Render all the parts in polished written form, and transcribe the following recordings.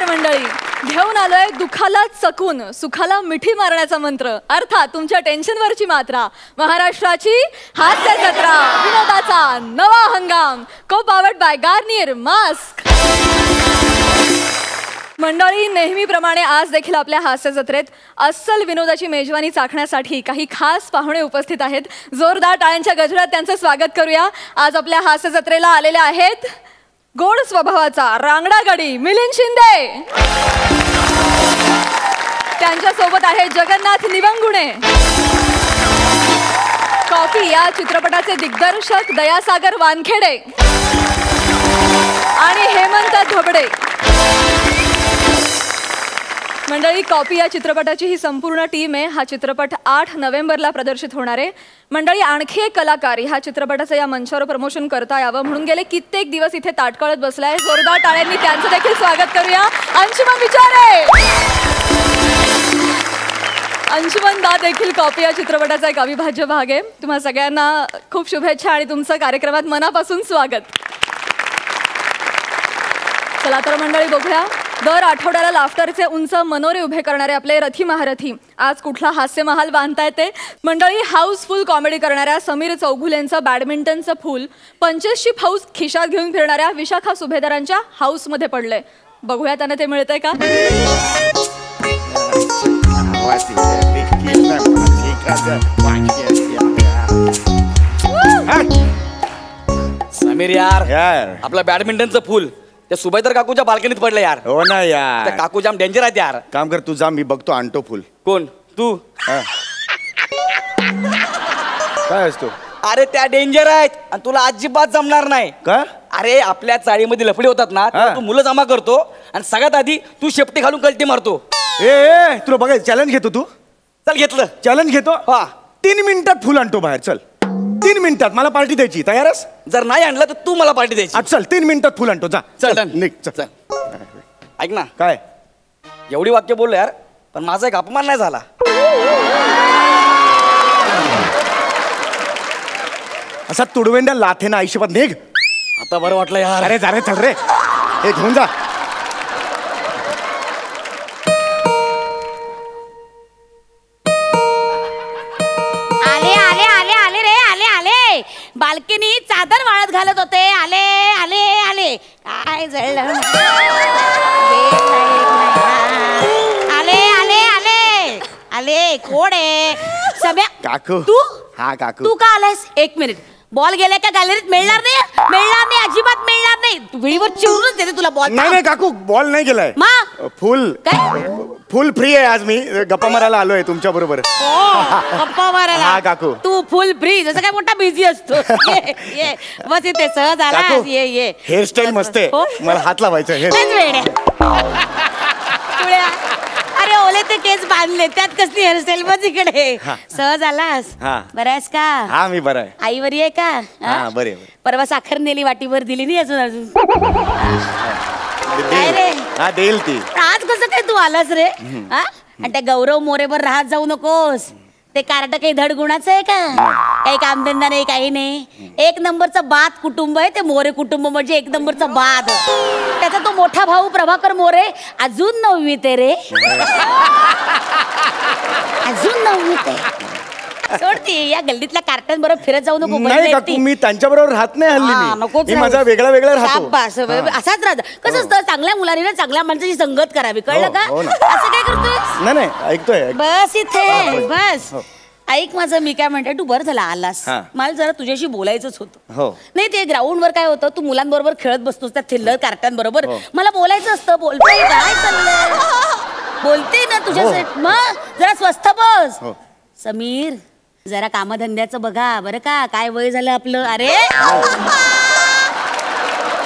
नमस्कार मंडळी. घेऊन आलोय दुःखाला चकून सुखाला मिठी मारण्याचा मंत्र, अर्थात तुमच्या टेन्शनवरची मात्रा. महाराष्ट्राची हास्य जत्रा, विनोदाचा नवा हंगाम, को पावर्ड बाय गार्नियर मास्क. मंडळी, नेहमीप्रमाणे आज देखील आपल्या हास्य जत्रेत अस्सल विनोदाची मेजवानी चाखण्यासाठी काही खास पाहुणे उपस्थित आहेत. जोरदार टाळ्यांच्या गजरात त्यांचं स्वागत करूया. आज आपल्या हास्य जत्रेला आलेले आहेत गोड स्वभावाचा रांगडा गडी मिलिंद शिंदे. त्यांच्या सोबत आहे जगन्नाथ निवंगुणे. कॉफी या चित्रपटाचे दिग्दर्शक दयासागर वानखेडे आणि हेमंत धबडे. मंडळी, कॉपी या चित्रपटाची ही संपूर्ण टीम आहे. हा चित्रपट 8 नोव्हेंबरला प्रदर्शित होणार आहे. मंडळी, आणखी एक कलाकार ह्या चित्रपटाचं या मंचावर प्रमोशन करता यावं म्हणून गेले कित्येक दिवस इथे ताटकळत बसलाय. जोरदार टाळ्यांनी त्यांचं देखील स्वागत करूया. अंशुमन विचारे. अंशुमन दा देखील कॉपी या चित्रपटाचा एक अविभाज्य भाग आहे. तुम्हा सगळ्यांना खूप शुभेच्छा आणि तुमचं कार्यक्रमात मनापासून स्वागत. चला तर मंडळी, बघूया दर आठवड्याला लाफ्टरचे उंच मनोरे उभे करणारे आपले रथी महारथी आज कुठला हास्य महाल बांधताय ते. मंडळी, हाऊसफुल कॉमेडी करणाऱ्या समीर चौघुलेंचं बॅडमिंटनचं फूल 85 हाऊस खिशात घेऊन फिरणाऱ्या विशाखा सुभेदारांच्या हाऊसमध्ये पडलंय. बघूया त्यांना ते मिळतंय का. समीर यार आपलं बॅडमिंटनचं फूल त्या सुभेदार काकूच्या बाल्कनीत पडलं यार. हो ना यार, त्या काकू जाम डेंजर आहेत यार. काम कर तू, जा मी बघतो आणतो फुल. कोण तू? काय असतो? अरे त्या डेंजर आहेत आणि तुला अजिबात जमणार नाही का? अरे आपल्या चाळीमध्ये लफडी होतात ना, तू मुलं जमा करतो आणि सगळ्यात आधी तू शेपटी घालून कल्टी मारतो. ए तुला बघाय चॅलेंज घेतो तू. चल घेतलं चॅलेंज घेतो. हा 3 मिनिटात फुल आणतो बाहेर. चल 3 मिनिटात मला पार्टी द्यायची. तयारच? जर नाही आणलं तर तू मला पार्टी द्यायची. चल 3 मिनिटात फुल आणतो. जा चल निघ. चल ऐक ना, काय एवढी वाक्य बोललो यार, पण माझा एक अपमान नाही झाला. असा तुडवेंड्या लाथेना आयुष्यात निघ. आता बरं वाटलं यार. अरे जा रे, चल रे, हे घेऊन जा. बाल्कनी चादर वाळत घालत होते. आले आले आले काय जळलं. आले आले आले आले कोण आहे? सगळ्या काकू. तू? हा काकू. तू का आलास? 1 मिनिट. बॉल गेलाय का गॅलरीत? मिळणार नाही, मिळणार नाही, अजिबात मिळणार नाही. वेळीवर चिरूनच देते तुला बॉल. नाही काकू, बॉल नाही गेलाय. फुल काय? फुल फ्री आहे. आज मी गप्पा मारायला आलोय तुमच्या बरोबर. गप्पा मारायला? हा काकू. तू फुल फ्री जसं काय मोठा बिझी असतो. ये बस इथे सहज आला. ये ये. हेअरस्टाईल मस्त आहे. मला हात लावायचं. अरे ओले ते केस बांधले, त्यात कसली हेअरस्टाईल. बस इकडे. सहज आलास? बरं आहेस का? हा मी बरं आहे. आई बरी आहे का? हा बरे. परवा साखर नेली, वाटीवर दिली नाही अजून. काय रे? हा देईल ती. आज कसं काय तू आलास रे? आणि त्या गौरव मोरेवर राहत जाऊ नकोस. ते कार्ड काही धड गुणाचं आहे का? काही कामधंदा नाही, काही नाही. 1 नंबरचं बाद कुटुंब आहे ते मोरे कुटुंब. म्हणजे 1 नंबरचं बाद. त्याचा तो मोठा भाऊ प्रभाकर मोरे अजून 9वीत आहे रे. अजून 9वीत आहे. सोडती या गल्लीतल्या कार्टन बरोबर फिरत जाऊ नको. नाही काकू, मी त्यांच्या बरोबर राहत नाही हल्ली. मी माझा वेगळा वेगळा राहतो. असाच राहत. कसं असतं, चांगल्या मुलांनी ना चांगल्या माणसाची संगत करावी. कळलं का? असं काय करतोय? नाही ऐकतोय. बस इथे बस. ऐक माझं, मी काय म्हणते, तू बरं झाला आलास. मला जरा तुझ्याशी बोलायचंच होतं. नाही ते ग्राउंडवर काय होतं, तू मुलांबरोबर खेळत बसतोस त्या थिल्लर कार्टन बरोबर. मला बोलायचं असतं. बोलतोय काय चाललंय? बोलते ना तुझ्यासाठी. मग जरा स्वस्थ बस. समीर, जरा कामधंद्याचं बघा बरं का. काय वय झालं आपलं. अरे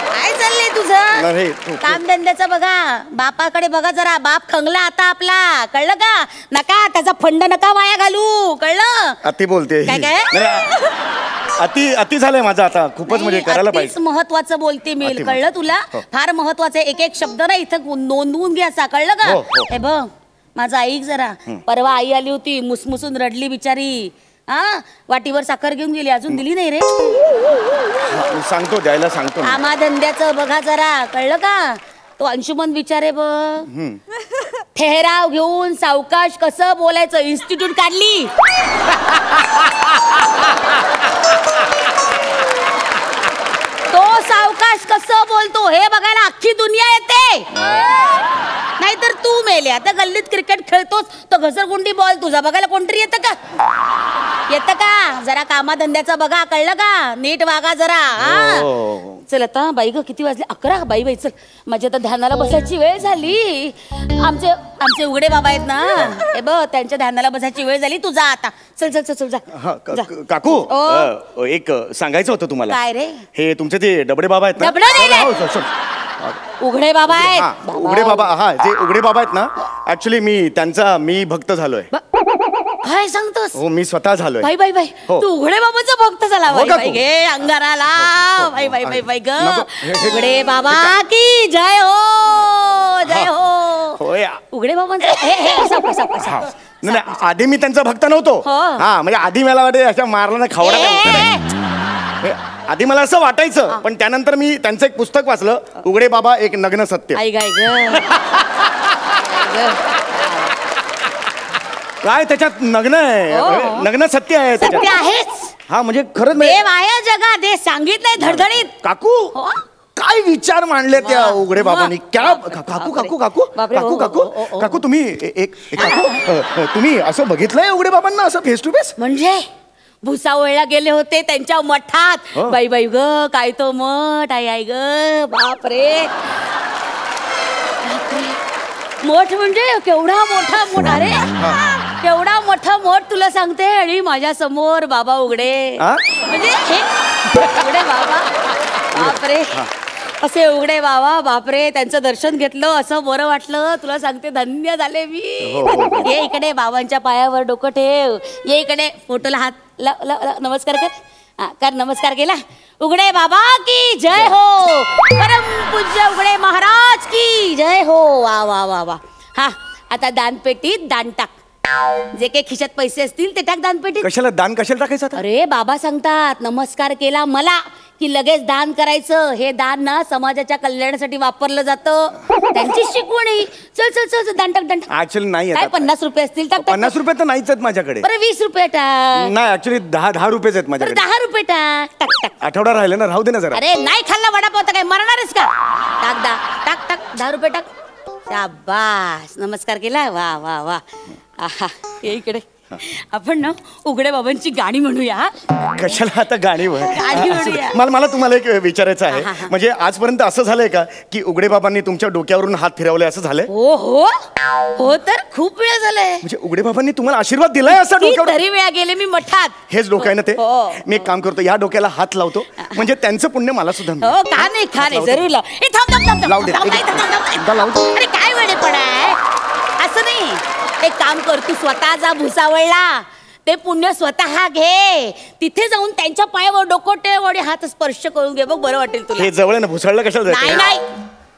काय चाललंय तुझं? कामधंद्याचं बघा. बापाकडे बघा जरा. बाप खंगला आता आपला. कळलं का? नका त्याचा फंड नका वाया घालू. कळलं? अति बोलते. काय काय अति झालंय माझं आता. खूपच म्हणजे करायला पाहिजे. महत्वाचं बोलते मी. कळलं तुला? फार महत्वाचं आहे. एक शब्द ना इथं नोंदवून घ्यायचा. कळलं का? हे बघ माझं ऐक जरा. परवा आई आली होती, मुसमुसून रडली बिचारी. वाटीवर साखर घेऊन गेली, अजून दिली नाही रे. सांगतो, द्यायला सांगतो. कामाधंद्याचं बघा जरा. कळलं का? तो अंशुमन विचारे बघ, ठेहराव घेऊन सावकाश कसं बोलायचं इन्स्टिट्यूट काढली. तो सावकाश कसं बोलतो हे बघायला अख्खी दुनिया येते. नाहीतर तू मेले आता गल्लीत क्रिकेट खेळतोस तर घसरगुंडी बॉल तुझा बघायला कोणतरी येतं का? येतं का? जरा कामाधंद्याचं बघा, कळलं का? नीट वागा जरा. चल आता बाई ग, किती वाजले? 11. बाई बाई चल, माझ्या तर ध्यानाला बसायची वेळ झाली. आमचे उघडे बाबा आहेत ना, हे बघ त्यांच्या ध्यानाला बसायची वेळ झाली. तू जा आता. चल चल चल चल जा. काकू एक सांगायचं होतं तुम्हाला. काय रे? हे तुमचे ते डबडे बाबा आहेत ना? डबडे नाही रे. उघडे बाबा आहेत. उघडे बाबा, हा जे उघडे बाबा आहेत ना, ऍक्च्युली मी भक्त झालोय. काय सांगतोस? हो, मी स्वतः झालोय. बाई बाई बाई, हो. तू उघडे बाबाचा भक्त झाला. बाई बाई घे अंगाराला. बाई बाई बाई बाई ग, उघडे बाबा की जय हो, जय हो. उघडे बाबांचा नाही, आधी मी त्यांचा भक्त नव्हतो. हा, म्हणजे आधी मला वाटते अशा मारला ना खावडा. आधी मला असं वाटायचं, पण त्यानंतर मी त्यांचं एक पुस्तक वाचलं, उघडे बाबा एक नग्न सत्य. काय त्याच्यात नग्न आहे, नग्न सत्य आहे त्याच्यात. हा म्हणजे खरंच देव आहे जगात, हे सांगितलंय धडधडीत. काकू काय विचार मांडले त्या उघडे बाबांनी. क्या काकू काकू काकू काकू काकू काकू तुम्ही असं बघितलंय उघडे बाबांना असं फेस टू फेस? म्हणजे भुसावळला गेले होते त्यांच्या मठात. बाई बाई ग, काय तो मठ. आई आई ग, बापरे. मठ म्हणजे केवढा मोठा मठ. अरे केवढा मोठा मठ तुला सांगते. आणि माझ्या समोर बाबा उघडे, म्हणजे हे उघडे बाबा. बापरे, असे उघडे बाबा. बापरे, त्यांचं दर्शन घेतलं, असं बरं वाटलं. तुला सांगते धन्य झाले मी. ये इकडे, बाबांच्या पायावर डोकं ठेव. ये इकडे, फोटोला हात नमस्कार कर. नमस्कार केला. उघडे बाबा की जय हो. परम पूज्य उघडे महाराज की जय हो. वा वा वा वा. हा, आता दानपेटीत दान टाक. जे काही खिशात पैसे असतील ते टाक दानपेटीत. कशाला दान कशाला टाकायचं? अरे बाबा सांगतात, नमस्कार केला मला की लगेच दान करायचं. हे दान ना समाजाच्या कल्याणासाठी वापरलं जातं. त्यांची शिकवणी. चल चल चल, दान टाक दान टाक. ऍक्च्युअली नाही, काय 50 रुपये असतील टाक. 50 रुपये तर नाहीच आहेत माझ्याकडे. बरं 20 रुपये टाक. नाही, ऍक्च्युली 10 रुपयेच आहेत माझ्याकडे. 10 रुपये टाक. टाक टाक. आठवडा राहिले ना, राहू दे ना जरा. अरे नाही खाल्ला वडापाव तर काय मरणारच का? टाक टाक टाक. 10 रुपये टाक. शाबास, नमस्कार केला. वा वा वा. आहा, ये इकडे. आपण ना उघडे बाबांची गाणी म्हणूया. कशाला आता गाणी म्हणूया. मला तुम्हाला एक विचारायचं आहे. म्हणजे आजपर्यंत असं झालंय का की उघडे बाबांनी तुमच्या डोक्यावरून हात फिरवले, असं झालंय? हो हो हो, तर खूप वेळ झालंय. म्हणजे उघडे बाबांनी तुम्हाला आशीर्वाद दिलाय असं डोक्यावर? तरी वेळा गेले मी मठात. हेच डोकं आहे ना ते. मी एक काम करतो, या डोक्याला हात लावतो, म्हणजे त्यांचं पुण्य मला सुद्धा. हो, का नाही, खा नाही, जरूर लाव. लावू दे. अरे काय वेळे पडाय, असं नाही. एक काम कर, तू स्वतः जा भुसावळला. ते पुण्य स्वतः घे. तिथे जाऊन त्यांच्या पायावर डोकं ठेव आणि हात स्पर्श करून घे बघ, बरं वाटेल तुला. हे जवळ आहे ना, भुसावळला कशाला जायचं? नाही नाही,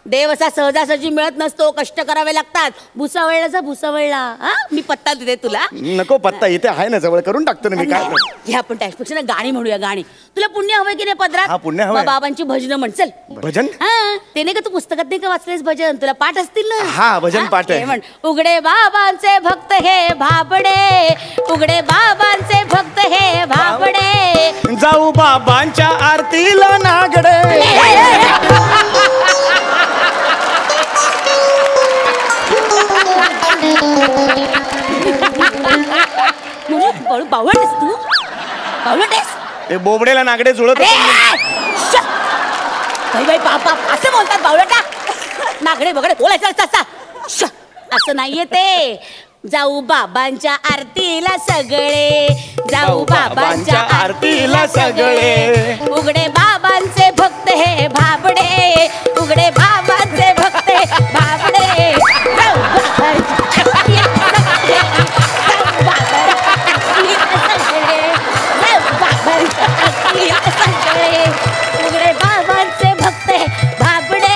देव असा सहजासहजी मिळत नसतो, कष्ट करावे लागतात. भुसावळला जा, भुसावळला. हा, मी पत्ता देते तुला. नको पत्ता, इथे आहे ना जवळ, करून टाकतो ना मी. काय हे आपण त्यापेक्षा ना गाणी म्हणूया. गाणी तुला पुण्य हवंय की नाही पदरात? हा, पुण्य हवंय. बाबांची भजन म्हण. चल भजन. हा, ते नाही का तू पुस्तकात नाही का वाचलेस भजन? तुला पाठ असतील ना? हा, भजन पाठ आहे. म्हण, उघडे बाबांचे भक्त हे भाबडे. उघडे बाबांचे भक्त हे भाबडे. जाऊ बाबांच्या आरतीला नागडे. बावळटेस तू? बावळटेस? ते बोबडेला नागडे जुळत. बाई बाई, बापा असं बोलतात बावळटा? नागडे बगडे बोलायचं असं असं नाहीये ते. जाऊ बाबांच्या आरतीला सगळे. जाऊ बाबांच्या आरतीला सगळे. उघडे बाबांचे भक्त हे भाबडे. उघडे बाबांचे भक्त हे भाबडे. जाऊ बाबांच्या उघडे बाबांचे भक्त हे भाबडे.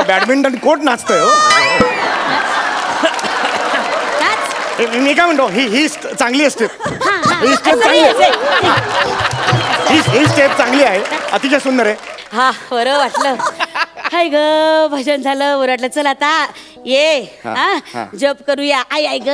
बॅडमिंटन कोर्ट नाचतोय हो. मी काय म्हणतो, ही चांगली असते. ही स्टेप चांगली आहे. ही स्टेप चांगली आहे, अतिशय सुंदर आहे. हा बरं वाटलं. हाय ग भजन झालं, बरं वाटलं. चल आता ये जप करूया. आई ग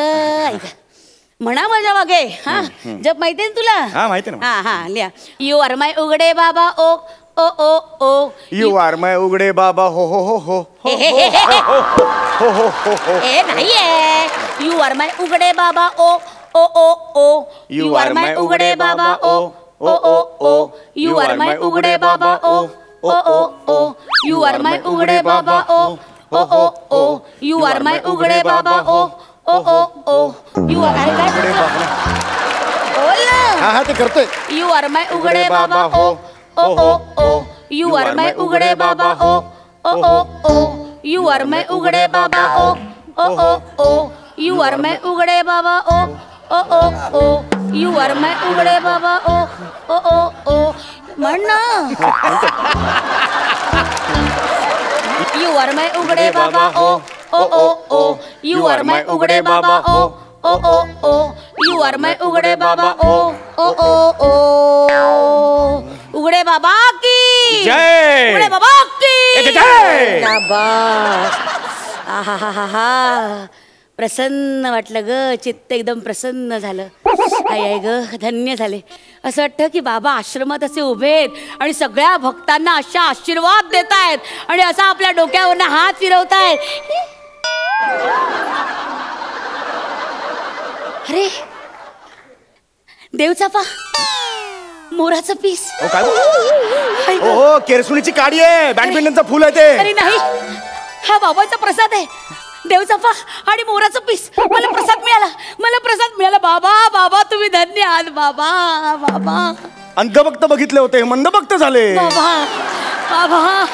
म्हणा माझ्या मागे. हा जप माहितीये ना तुला? हा माहिती ना. हा लिहा. यू आर माय उघडे बाबा ओ ओ ओ ओ. यू आर माय उघडे बाबा हो हो हो हो हो हो हो. ए नाहीये. यू आर माय उघडे बाबा ओ ओ ओ ओ. यू आर माय उघडे बाबा ओ ओ ओ ओ. यू आर माय उघडे बाबा ओ ओ ओ ओ. यू आर माय उघडे बाबा ओ ओ ओ ओ. यू आर माय उघडे बाबा ओ ओ ओ ओ. यू आर काय बोल ना. हा ते करतोय. यू आर माय उघडे बाबा ओ ओ ओ ओ. यू आर माय उघडे बाबा ओ ओ ओ ओ. यू आर माय उघडे बाबा ओ ओ ओ ओ. यू आर माय उघडे बाबा ओ ओ ओ ओ. यू आर माय उघडे बाबा ओ ओ ओ ओ. म्हण ना. यू आर माय उघडे बाबा ओ ओ ओ ओ. यू आर माय उघडे बाबा ओ ओ ओ ओ. यू आर माय उघडे बाबा ओ ओ ओ ओ. उघडे बाबा की जय. उघडे बाबा की जय. शाबास. आहा प्रसन्न वाटलं ग. चित्त एकदम प्रसन्न झालं. आई ग धन्य झाले. असं वाटतं की बाबा आश्रमात असे उभे आहेत आणि सगळ्या भक्तांना अशा आशीर्वाद देत आहेत आणि असा आपल्या डोक्यावरनं हात फिरवतायत. अरे देवचाफा मोराचं पीस. काय हो केरसुणीची काडी आहे, बॅडमिंटनचं फुल आहे ते. अरे नाही, हा बाबाचा प्रसाद आहे. देवचाफा आणि मोराचं पीस. मला प्रसाद मिळाला, मला प्रसाद मिळाला. बाबा बाबा तुम्ही धन्य आहात बाबा. बाबा अंधभक्त बघितले होते, मंदभक्त झाले. बाबा बाबा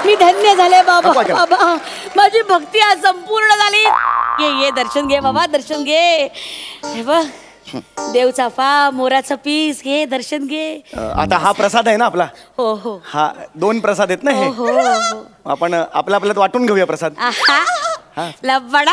मी धन्य झाले बाबा. बाबा माझी भक्ती आज संपूर्ण झाली. ये दर्शन घे बाबा, दर्शन घे. हे बघ देवचाफा मोराचं पीस घे, दर्शन घे. आता हा प्रसाद आहे ना आपला. हो हो हा 2 प्रसाद आहेत ना हे. हो आपण आपल्यात वाटून घेऊया प्रसाद. लबाडा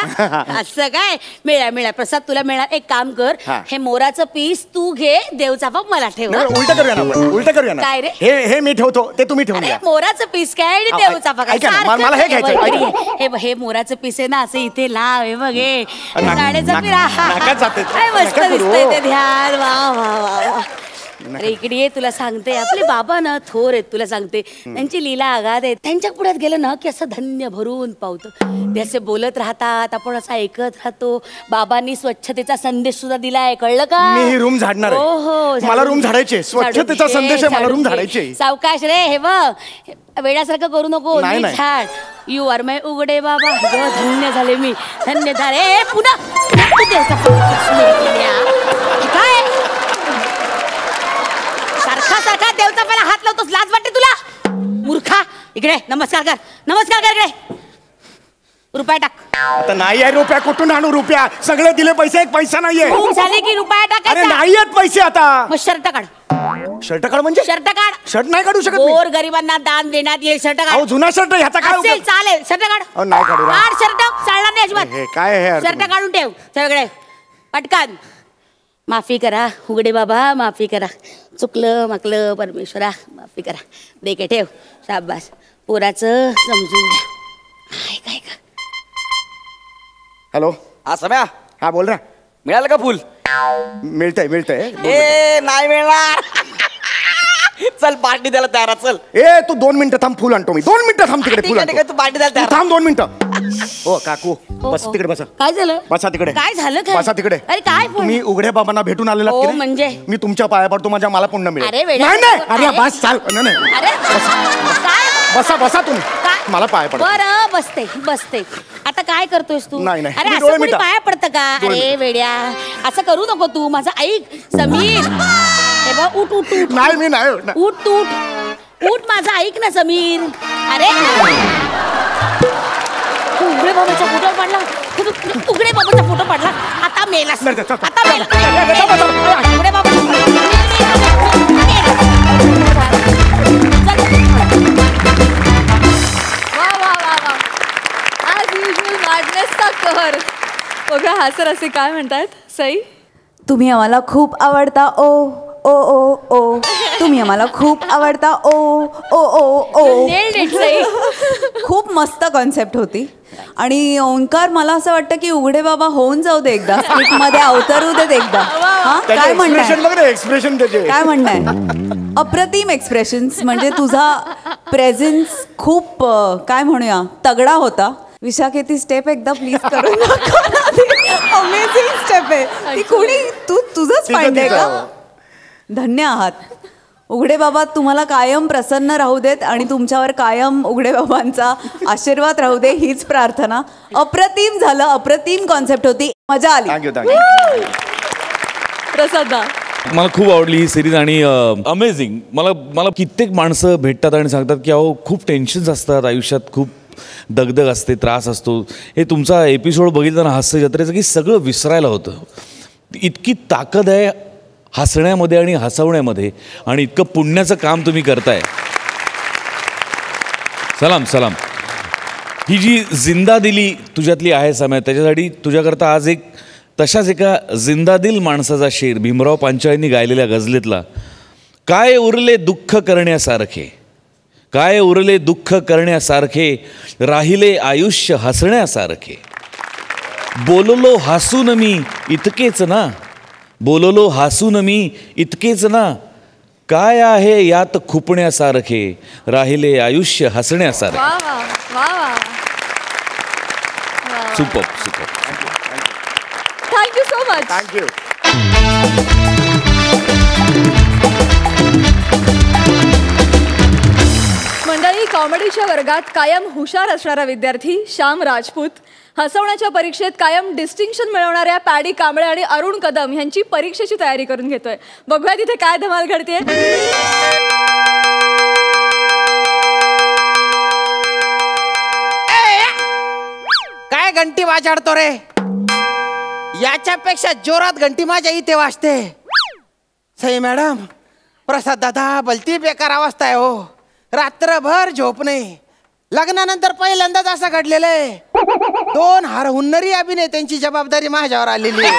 असं काय. मिळा प्रसाद तुला मिळणार. एक काम कर, हे मोराचं पीस तू घे, देवचाफा मला ठेव. उलट करूया ना आपण, उलट करूया ना. काय रे? हे मी ठेवतो, ते तुम्ही ठेवून घ्या. मोराचं पीस काय आणि देवचाफा काय. मला हे घ्यायचं. हे मोराचं पीस आहे ना, असं इथे लाव. हे बघ हे मस्त दिसतंय ते ध्यान. वा वा वा. अरे इकडे ये, तुला सांगते आपले बाबा ना थोर आहेत. तुला सांगते त्यांची लीला आगाध आहे. त्यांच्या पुढ्यात गेलं ना की असं धन्य भरून पावतं. ते असे बोलत राहतात, आपण असं ऐकत राहतो. बाबांनी स्वच्छतेचा संदेश सुद्धा दिलाय, कळलं का? मी रूम झाडणार आहे. हो हो मला रूम झाडायचे. स्वच्छतेचा संदेश आहे, मला रूम झाडायचे. सावकाश रे. हे बघ वेड्यासारखं करू नको. झाड. यू आर माय उघडे बाबा. धन्य झाले मी, धन्य झाले. पुन्हा काय सारखा देवचाफाला हात लावतोस, लाज वाटते तुला? मूर्खा इकडे नमस्कार कर, नमस्कार कर इकडे. रुपया टाक. आता नाही आहे रुपया, कुठून आणू रुपया? सगळे दिले पैसे, एक पैसा नाहीये. खूप झाले की रुपया टाक. अरे नाही आहेत पैसे आता. मग शर्ट काढ. शर्ट काढ म्हणजे? शर्ट काढ. शर्ट नाही काढू शकत. गोर गरिबांना दान देण्यात येईल. शर्ट काढ. जुना शर्ट ह्याचा काय असेल चालेल. शर्ट काढ. नाही काढू. काढ शर्ट, चालणार नाही अजिबात. काय हे शर्ट काढून ठेव सगळे पटकन. माफी करा उघडे बाबा, माफी करा. चुकलं माकलं परमेश्वरा, माफी करा. दे के ठेव. शाबास. पोराचं समजून घ्या. काय का. हॅलो हा सम्या. हा बोल ना. मिळालं का फुल? मिळतंय. ए नाही मिळणार. चल पार्टी द्यायला तयार. चल ए तू 2 मिनिटं थांब, फुल आणतो मी. 2 मिनिटं थांब तिकडे. फुल तू पार्टी द्यायला तयार. थांब 2 मिनिटं. हो काकू बस तिकडे बसा. काय झालं? बसा तिकडे. काय झालं? बसा तिकडे. अरे काय तुम्ही उघड्या बाबांना भेटून आलेला हो, म्हणजे? मी तुमच्या पाया पडतो, माझ्या मला पुण्य मिळेल. अरे वेडा. नाही अरे बस चाल. नाही अरे काय? बसा तुम्ही. मला पाया पडतो. बरं बसते. आता काय करतोयस तू? नाही अरे असं कोणी पाया पडतं का? अरे वेड्या असं करू नको तू. माझं ऐक समीर. हे बघ उठ. नाही मी नाही. उठ माझं ऐक ना समीर. अरे तू उघडे बाबाचा फोटो पाडला. उघडे बाबाचा फोटो पाडला. आता मेलास. आता मेला. उघडे बाबा. कहर बघा. हा सर असे काय म्हणतात सई? तुम्ही आम्हाला खूप आवडता ओ ओ ओ ओ तुम्ही आम्हाला खूप आवडता ओ ओ ओ ओ. खूप मस्त कॉन्सेप्ट होती. आणि ओंकार मला असं वाटतं की उघडे बाबा होऊन जाऊ दे एकदा, स्किट मध्ये अवतरू देत एकदा. हा काय म्हणणं एक्सप्रेशन त्याचे काय म्हणणं अप्रतिम एक्सप्रेशन्स. म्हणजे तुझा प्रेझेन्स खूप काय म्हणूया तगडा होता. विशाखे ती स्टेप एकदा प्लीज करून अमेझिंग स्टेप आहे ती. कोणी तुझंच फाइंड आहे का? धन्य आहात उघडे बाबा. तुम्हाला कायम प्रसन्न राहू देत आणि तुमच्यावर कायम उघडे बाबांचा आशीर्वाद राहू दे हीच प्रार्थना. अप्रतिम झालं, अप्रतिम कॉन्सेप्ट होती, मजा आली. थँक्यू. प्रसादा मला खूप आवडली ही सिरीज आणि अमेझिंग. मला कित्येक माणसं भेटतात आणि सांगतात की अहो खूप टेन्शन्स असतात आयुष्यात, खूप दगदग असते, त्रास असतो. हे तुमचा एपिसोड बघितला ना हास्य जत्रेचं की सगळं विसरायला होतं. इतकी ताकद आहे हसण्यामध्ये आणि हसवण्यामध्ये आणि इतकं पुण्याचं काम तुम्ही करताय. सलाम सलाम. ही जी जिंदा दिली तुझ्यातली आहे समय, त्याच्यासाठी तुझ्याकरता आज एक तशाच एका जिंदादिल माणसाचा शेर भीमराव पांचाळींनी गायलेल्या गझलेतला. काय उरले दुःख करण्यासारखे, काय उरले दुःख करण्यासारखे, राहिले आयुष्य हसण्यासारखे. बोललो हसून मी इतकेच ना, बोललो हसून मी इतकेच ना, काय आहे यात खुपण्यासारखे, राहिले आयुष्य हसण्यासारखे. वा वा वा वा. Super super. Thank you so much. Thank you. मंडळी, कॉमेडीच्या वर्गात कायम हुशार असणारा विद्यार्थी श्याम राजपूत, हसवण्याच्या परीक्षेत कायम डिस्टिंक्शन मिळवणाऱ्या पॅडी कांबळे आणि अरुण कदम यांची परीक्षेची तयारी करून घेतोय. बघूया तिथे काय धमाल घडते. काय घंटी वाजाडतो रे? याच्यापेक्षा जोरात घंटी माझ्या इथे वाजते. सई मॅडम, प्रसाद दादा, भलती बेकार अवस्था आहे हो. रात्रभर झोप नाही. लग्नानंतर पहिल्यांदाच असं घडलेलं आहे. 2 हुन्नरी अभिनेत्यांची जबाबदारी माझ्यावर आलेली आहे.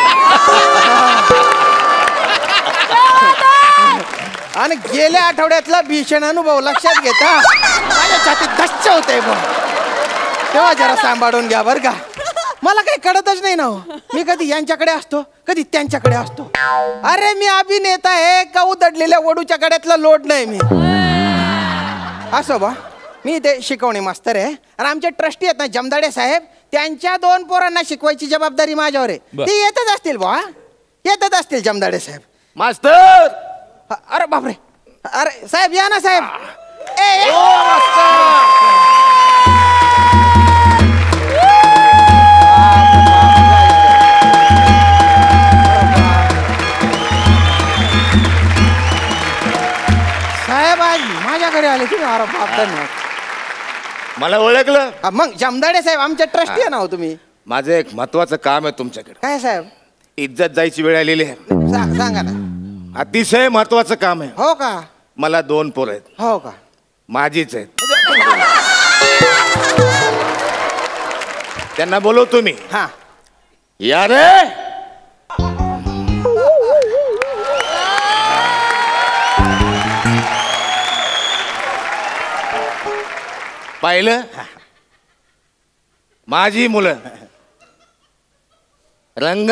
आणि गेल्या आठवड्यातला भीषण अनुभव लक्षात घेता माझ्या छातीत धस्स होते. तेव्हा जरा सांभाळून घ्या बरं का. मला काही कळतच नाही ना हो. मी कधी यांच्याकडे असतो, कधी त्यांच्याकडे असतो. अरे मी अभिनेता आहे का उदडलेल्या वडूच्या कड्यातला लोड नाही मी. असं बा, मी ते शिकवणे मास्तर आहे आणि आमचे ट्रस्टी आहेत ना जमदाडे साहेब, त्यांच्या 2 पोरांना शिकवायची जबाबदारी माझ्यावर आहे. ते येतच असतील बा, येतच असतील जमदाडे साहेब. मास्तर. अरे बापरे, अरे साहेब या ना साहेब. साहेब आज माझ्याकडे आले तुम्ही. अरे बाप, धन्यवाद. मला ओळखलं? मग जमदाडे साहेब आमचे ट्रस्टी आहे ना हो तुम्ही. माझं एक महत्वाचं काम आहे तुमच्याकडे. काय साहेब? इज्जत जायची वेळ आलेली आहे. सांगा ना. अतिशय महत्वाचं काम आहे. हो का? मला 2 पोरं आहेत. हो का? माझीच आहेत. त्यांना बोलवतो मी. हा, या रे. पाहिलं, माझी मुलं. रंग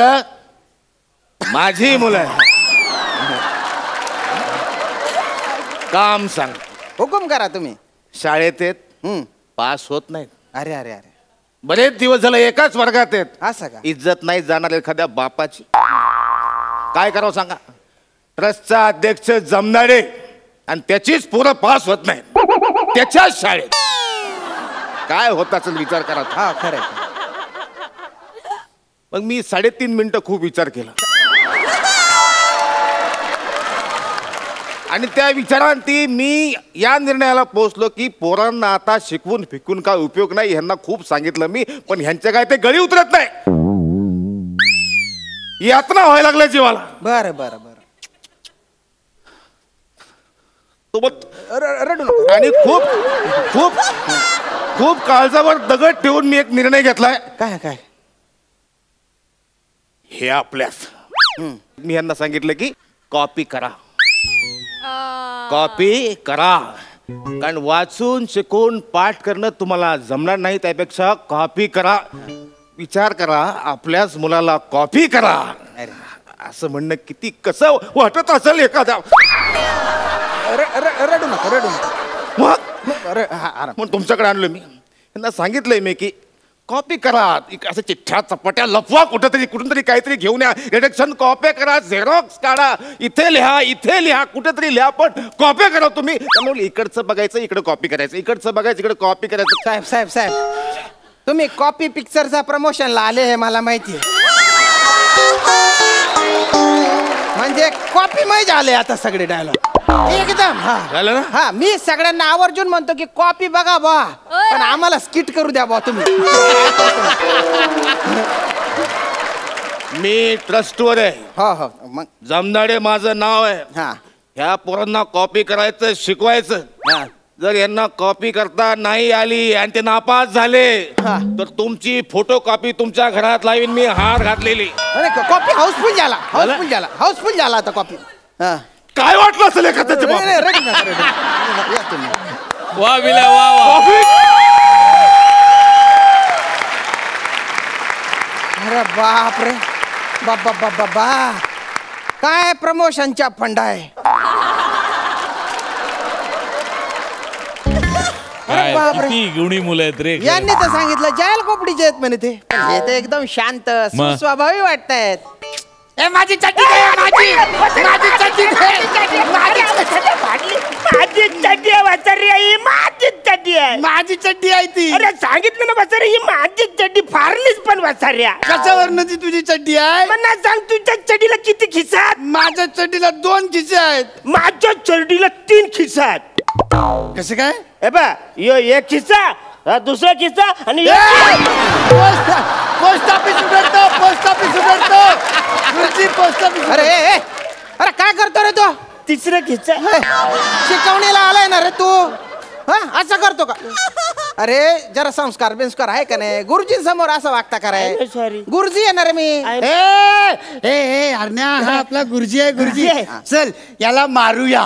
माझी मुलं. काम सांग. हुकुम करा तुम्ही. शाळेत आहेत, पास होत नाहीत. अरे अरे अरे, बरेच दिवस झालं एकाच वर्गात आहेत. असं का? इज्जत नाही जाणार एखाद्या बापाची. काय करावं सांगा. ट्रस्टचा अध्यक्ष जमदाडे आणि त्याचीच पोरं पास होत नाहीत त्याच्याच शाळेत. काय होत असेल विचार करा. हा खरं. मग मी 3.5 मिनिटं खूप विचार केला आणि त्या विचारांती मी या निर्णयाला पोहोचलो की पोरांना आता शिकवून फिकून काय उपयोग नाही. ह्यांना खूप सांगितलं मी, पण ह्यांच्या काय ते गळी उतरत नाही. यातना व्हायला लागल्या जीवाला. बरं बरं बरं. सोबत रडू नका. आणि खूप खूप खूप काळजावर दगड ठेवून मी एक निर्णय घेतलाय. काय काय? हे आपल्याच मी यांना सांगितलं की कॉपी करा, कॉपी करा, कारण वाचून शिकून पाठ करणं तुम्हाला जमणार नाही, त्यापेक्षा कॉपी करा. विचार करा, आपल्याच मुलाला कॉपी करा असं म्हणणं किती कसं वाटत असेल एखाद्या. रडू नका, रडू नका. मग तुमच्याकडे आणलं मी, यांना सांगितलंय मी की कॉपी करा, असं चिठ्ठ्या चपाट्या लपवा, कुठून तरी काहीतरी घेऊन या, रिडक्शन कॉपी करा, झेरॉक्स काढा, इथे लिहा, कुठेतरी लिहा, पण कॉपी करा तुम्ही. त्यामुळे इकडचं बघायचं इकडे कॉपी करायचं, इकडचं बघायचं इकडे कॉपी करायचं. साहेब तुम्ही कॉपी पिक्चरचा प्रमोशनला आले हे मला माहिती, म्हणजे कॉपी मै झाले आता सगळे डायलॉग एकदम. झालं ना? हा, मी सगळ्यांना आवर्जून म्हणतो की कॉपी बघा बा, पण आम्हाला स्किट करू द्या बा तुम्ही. मी ट्रस्टवर आहे. हो मग जमदाडे माझं नाव आहे. हा ह्या पोरांना कॉपी करायचं शिकवायचं. जर यांना कॉपी करता नाही आली आणि ते नापास झाले तर तुमची फोटो कॉपी तुमच्या घरात लावीन मी, हार घातलेली. अरे कॉपी हाऊसफुल झाला आता कॉपी. काय वाटलं असेल एखाद्याच्या बाबतीत? वा विला वा वा. अरे बाप रे, बाबा काय प्रमोशनच्या फंड आहे. काय बापरे. किती गुणी मुलं आहेत रे. यांनी तर सांगितलं जायल कोपडीचे आहेत म्हणे ते, पण हे तर एकदम शांत स्वाभाविक वाटतायत. माझी चड्डी माझी चड्डी माझी चड्डी आहे ती. अरे सांगितलं ना वाचारे, ही माझी चड्डी फारलीच पण वाचाऱ्या. कशावरनं ती तुझी चड्डी आहे? मला सांग, तुझ्या चड्डीला किती खिसा आहेत? माझ्या चड्डीला 2 खिसे आहेत. माझ्या चड्डीला 3 खिसा आहेत. कसं काय? हे बा, यो एक खिसा, हा दुसरा खिसा आणि पोस्ट ऑफिस उघडतो, पोस्ट ऑफिस उघडतो. Post office. अरे अरे काय करतो रे तू? तिसरा खिसा. शिकवणीला आलाय ना रे तू? हा असं करतो का? अरे जरा संस्कार बिंस्कार आहे का नाही? गुरुजी समोर असं वागता कराय. सॉरी गुरुजी येणार मी. हरण्या हा आपला गुरुजी आहे. गुरुजी चल याला मारूया.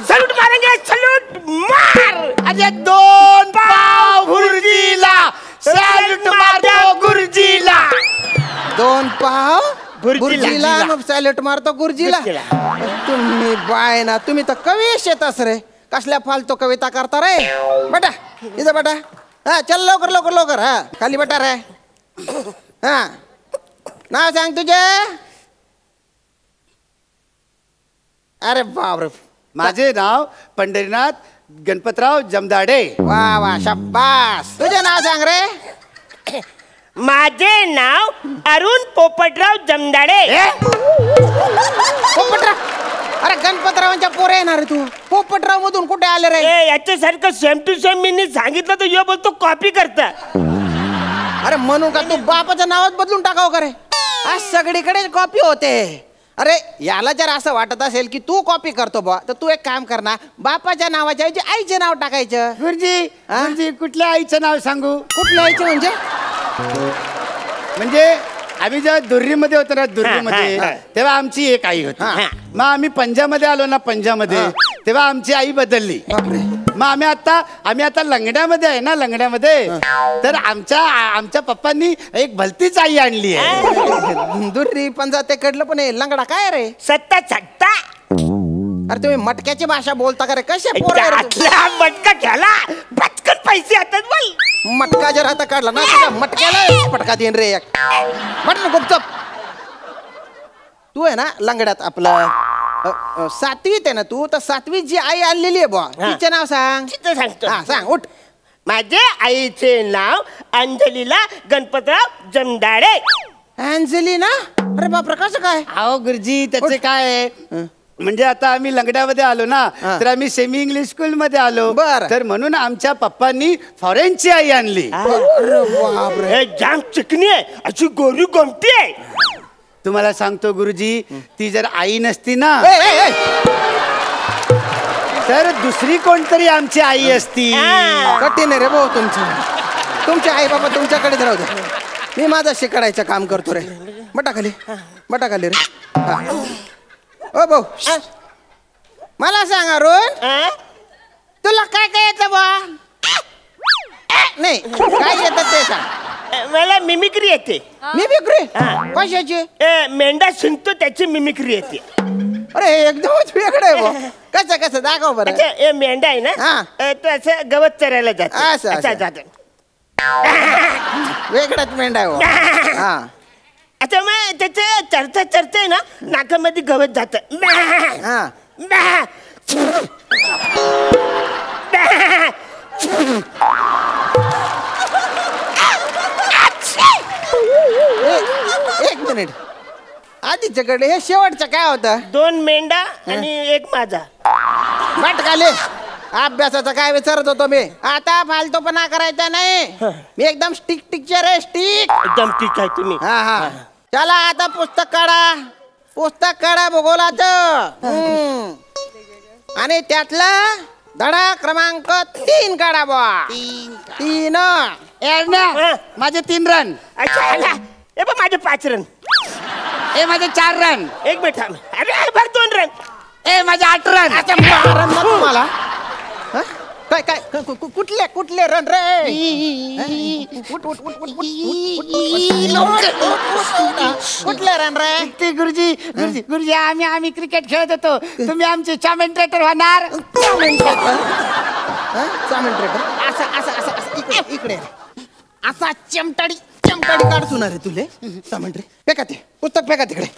सलूट मारेंगे, सलूट मार. अरे 2 पाव गुरुजीला, सॅल्यूट मारतो गुरुजीला. 2 पाव गुरुजीला, मग सॅल्यूट मारतो गुरुजीला. तुम्ही बाय ना, तुम्ही तर कवीश येतास रे. कसल्या फालतू कविता करता रे बेटा? इथं बेटा. हा चल लवकर लवकर लवकर. हा खाली बेटा रे. हा नाव सांग तुझे. अरे बापरे, माझे नाव पंढरीनाथ गणपतराव जमदाडे. वा वा शाबास. तुझे नाव सांग रे. माझे नाव अरुण पोपटराव जमदाडे. पोपटराव? अरे गणपतरावांच्या पोरे येणार रे तू. पोपटराव मधून कुठे आले रे? याच्यासारखं सेम टू सेम मी सांगितलं तर यो बोलतो कॉपी करता. अरे म्हणून का तू बापाच्या नावात बदलून टाकाव का रे? आज सगळीकडे कॉपी होते. अरे याला जर असं वाटत असेल की तू कॉपी करतो बा, तर तू एक काम कर ना, बापाच्या नावाच्या ऐवजी आईचे नाव टाकायचं. गुरुजी कुठल्या आईचं नाव सांगू? कुठल्या आईचे म्हणजे आम्ही जेव्हा दुर्रीमध्ये होतो ना, दुर्रीमध्ये तेव्हा आमची एक आई होती. मग आम्ही पंजामध्ये आलो ना, पंजामध्ये तेव्हा आमची आई बदलली. मग आम्ही आता लंगड्यामध्ये आहे ना, लंगड्यामध्ये तर आमच्या पप्पांनी एक भलतीच आई आणली आहे. दुर्री पंजा ते कडलं पण हे लंगडा काय रे? सत्ता सत्ता. अरे तुम्ही मटक्याची भाषा बोलता का रे? कसे मटका घ्याला पटकन पैसे येतात बाई. मटका जर आता काढला ना, तुझ्या मटक्याला पटका देईन रे एक. म्हटलं गुपचप. तू आहे ना लंगड्यात आपलं 7वीत आहे ना तू, तर 7वीत जी आई आणलेली आहे बुवा, तिचे नाव सांग. सांगतो. हा सांग उठ. माझे आईचे नाव अंजलीला गणपतराव जमदाडे. अंजली ना? अरे बापरे, कसं काय? अहो गुरुजी त्याचे काय आहे, म्हणजे आता आम्ही लंगड्यामध्ये आलो ना, तर आम्ही सेमी इंग्लिश स्कूल मध्ये आलो. तर म्हणून आमच्या पप्पांनी फॉरेनची आई आणली. हे जाम चिकनी आहे, अशी गोरी गोमटी आहे. तुम्हाला सांगतो गुरुजी, ती जर आई नसती ना, तर दुसरी कोणतरी आमची आई असती. कठीण आहे रे भाऊ तुमची. तुमचे आई बाबा तुमच्याकडे राहू द्या. मी माझं शिकायचं काम करतो रे. बटा खाली रे. ओ भाऊ मला सांग अरुण, तुला काय काय येतं बा? नाही काय येतं ते सांग. मला मिमिक्री येते. मिमिक्री कशाची? मेंढा शिंकतो त्याची मिमिक्री येते. अरे एकदमच वेगळं आहे बा. कसं दाखव बरं. अच्छा मेंढा आहे ना, तो असं गवत चरायला जातो. अच्छा जातो. वेगळाच मेंढा आहे. हा अच्छा मग त्याचं चरता आहे ना नाकामध्ये गवत जात. एक मिनिट आधीच्याकडे हे शेवटचं काय होतं? 2 मेंढा आणि 1 माझा. भटकाले अभ्यासाचा काय विचारत होतो मी. आता फालतूपणा करायचा नाही. मी एकदम स्टिक रे स्टिक. एकदम ठीक आहे तुम्ही. हा चला आता पुस्तक काढा भूगोलाचं. आणि त्यातला धडा क्रमांक 3 काढा बुवा. 3 माझे 3 रन. अच्छा ए बा माझे 5 रन. ए माझे 4 रन. एक मिनिट थांब. अरे भर 2 रन. ए माझे 8 रन. रन ना तुम्हाला. काय कुठले रन रे? कुठले रन रे? ते गुरुजी आम्ही क्रिकेट खेळत होतो. तुम्ही आमचे कमेंटेटर होणार. इकडे असा चमटाडी काढतो ना रे तुले. कमेंट्री फेका ते पुस्तक फेका तिकडे.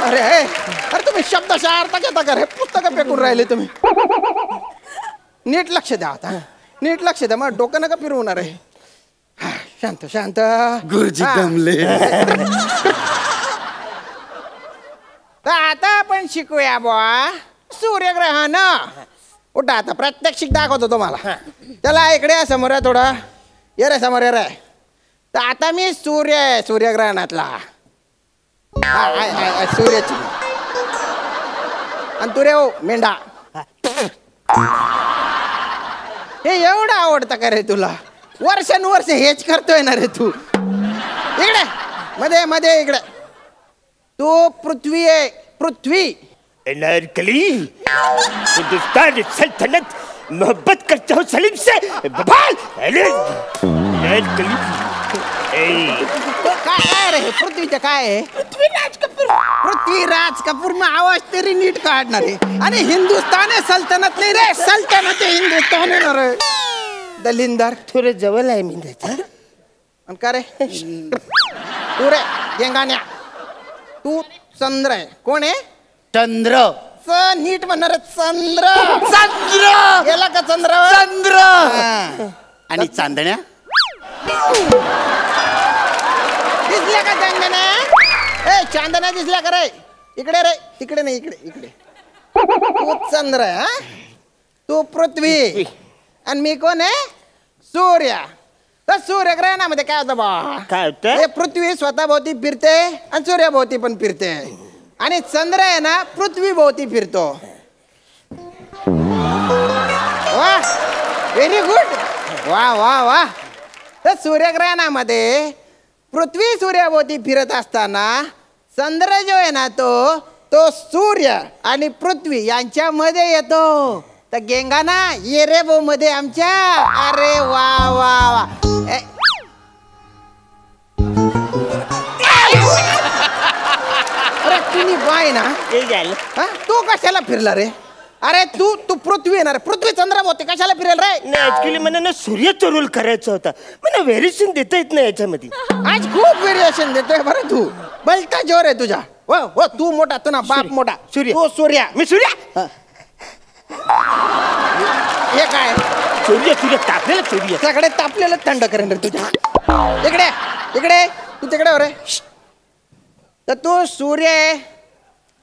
अरे तुम्ही शब्दशः अर्थ घेता का रे? पुस्तकं फेकून राहिले तुम्ही. नीट लक्ष द्या आता. नीट लक्ष द्या. मग डोकं नका फिरवणार आहे. शांत गुरुजी दमले. तर आता आपण शिकूया बुवा सूर्यग्रहण. उठा आता प्रात्यक्षिक दाखवतो तुम्हाला. चला इकडे या समोर आहे थोडा. ये रे समोर ये रे. तर आता मी सूर्यग्रहणातला सूर्याची आणि तू रे हो मेंढा. हे एवढं आवडतं का रे तुला? वर्षानुवर्ष हेच करतोय ना रे तू. इकडे मध्ये इकडे. तू पृथ्वी आहे. पृथ्वी अनारकली हिंदुस्तान सल्तनत मोहब्बत करता हूँ सलीम से. बवाल अनारकली काय रे? पृथ्वीचं काय आहे? पृथ्वीराज कपूर. मग आवाज तरी नीट काढणार आहे. आणि हिंदुस्तान आहे सल्तनत नाही रे. सल्तनत आहे हिंदुस्तान आहे ना रे. दलिंदर थोडं जवळ आहे मी त्याचा. का रे? तू रे गेंगाण्या. तू चंद्र आहे. कोण आहे? चंद्र. नीट म्हणणार चंद्र. गेला का चंद्र? आणि चांदण्या दिसल्या का चांदण्या? चांदण्या दिसल्या का रे? इकडे रे. तिकडे नाही इकडे. तू चंद्र आहे. तू पृथ्वी आणि मी कोण आहे? सूर्य. तर सूर्यग्रहणामध्ये काय होतं बा? काय होतं? पृथ्वी स्वतः भोवती फिरते आणि सूर्याभोवती पण फिरते. आणि चंद्र आहे ना पृथ्वी भोवती फिरतो. वा व्हेरी गुड. वा. तर सूर्यग्रहणामध्ये पृथ्वी सूर्याभोवती फिरत असताना चंद्र जो आहे ना तो सूर्य आणि पृथ्वी यांच्यामध्ये येतो. तर गेंगाना ये रे बो मध्ये आमच्या. अरे वा. अरे तुम्ही बाय ना. तू कशाला फिरला रे? अरे तू पृथ्वी येणार. पृथ्वी चंद्राभोवती कशाला फिरेल रे? नाही ऍक्च्युली मला ना सूर्याचा रोल करायचा होता. मला व्हेरिएशन देता येत नाही याच्यामध्ये. आज खूप व्हेरिएशन देतोय बरं तू. बलता जोर आहे तुझा. हो तू मोठा. तू ना बाप मोठा. सूर्य. मी सूर्य. हे काय? सूर्य तापलेलं सूर्य. सगळे तापलेलं थंड करेन रे तुझ्या. इकडे तू तिकडे हो रे. तर तू सूर्य आहे.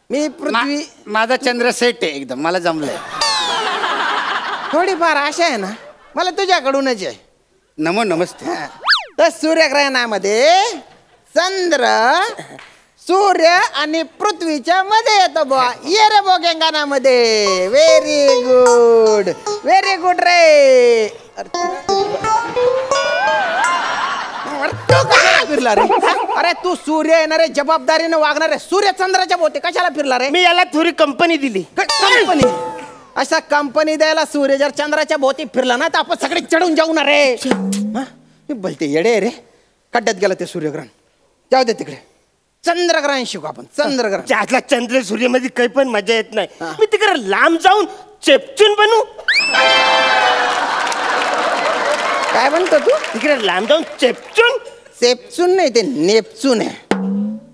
मी पृथ्वी. माझा चंद्र सेट आहे एकदम. मला जमलंय. थोडीफार आशा आहे ना मला तुझ्याकडूनच आहे. नमस्ते. तर सूर्यग्रहणामध्ये चंद्र सूर्य आणि पृथ्वीच्या मध्ये येतो बुवा. ये रे बो गेंगानामध्ये. व्हेरी गुड रे. तू कशाला फिरला रे? अरे तू सूर्य येणार रे, जबाबदारीने वागणार रे. सूर्य चंद्राच्या भोवती कशाला फिरला रे? मी याला थोडी कंपनी दिली. कंपनी? अशा कंपनी द्यायला सूर्य जर चंद्राच्या भोवती फिरला ना तर आपण सगळे चढून जाऊ ना रे. बोलते येडे रे. खड्ड्यात गेलं ते सूर्यग्रहण. जाऊ दे तिकडे. चंद्रग्रहण शिकू आपण. चंद्रग्रहण. त्यातला चंद्र सूर्यमध्ये काही पण मजा येत नाही. मी तिकडे लांब जाऊन चेपचून बनू. काय म्हणतो तू? तिकडे लांब जाऊन चेपचून. सेपचून नाही, ते नेपचून आहे.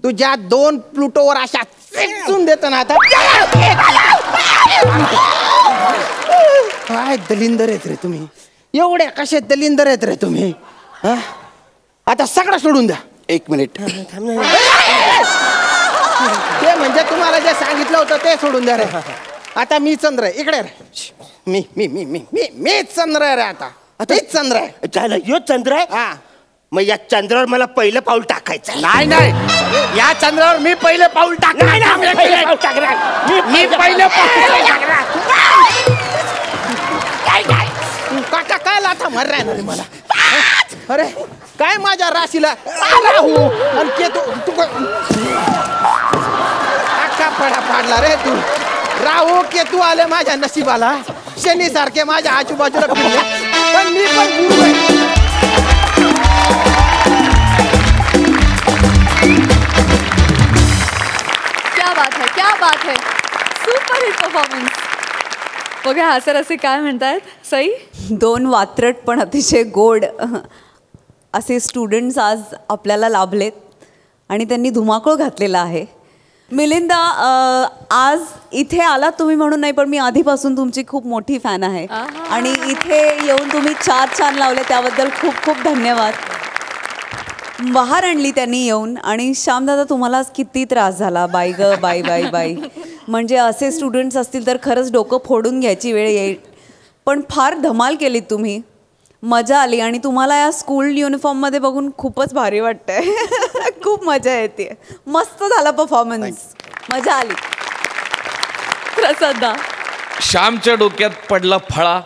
तुझ्या 2 प्लुटोवर अशा सेपचून देतो ना आता. काय दलिंदर आहेत रे तुम्ही. एवढे कसे दलिंदर आहेत रे तुम्ही. आता सगळं सोडून द्या. 1 मिनिट. ते म्हणजे तुम्हाला जे सांगितलं होतं ते सोडून द्या रे. आता मी चंद्र आहे. इकडे रे. मी चंद्र आहे रे. आता तेच चंद्र आहे. झालं यो चंद्र आहे. मग या चंद्रावर मला पहिलं पाऊल टाकायचं. नाही, या चंद्रावर मी पहिलं पाऊल टाकणार. मी पहिलं पाऊल टाकणार. काका काय लाथा मार राहणार रे मला. अरे काय माझ्या राशीला राहू आणि केतू. तू अख्खा पडा पाडला रे तू. राहू केतू आले माझ्या नशिबाला. शनी सारखे माझ्या आजूबाजूला फिरले. पण मी पण गुरु आहे. क्या बात है. Super hit performance. बघा हास्यरसिक काय म्हणतायत. सई 2 वात्रट पण अतिशय गोड असे स्टुडंट्स आज आपल्याला लाभलेत आणि त्यांनी धुमाकूळ घातलेला आहे. मिलिंदा, आज इथे आलात तुम्ही म्हणून नाही, पण मी आधीपासून तुमची खूप मोठी फॅन आहे आणि इथे येऊन तुम्ही 4 छान लावले त्याबद्दल खूप खूप धन्यवाद. बहार आणली त्यांनी येऊन. आणि श्यामदादा तुम्हाला किती त्रास झाला. बाई ग बाई बाई बाई. म्हणजे असे स्टुडंट्स असतील तर खरंच डोकं फोडून घ्यायची वेळ येईल. पण फार धमाल केलीत तुम्ही. मजा आली आणि तुम्हाला या स्कूल युनिफॉर्ममध्ये बघून खूपच भारी वाटतंय. खूप मजा येते. मस्त झाला परफॉर्मन्स. मजा आली. प्रसादा श्यामच्या डोक्यात पडला फळा.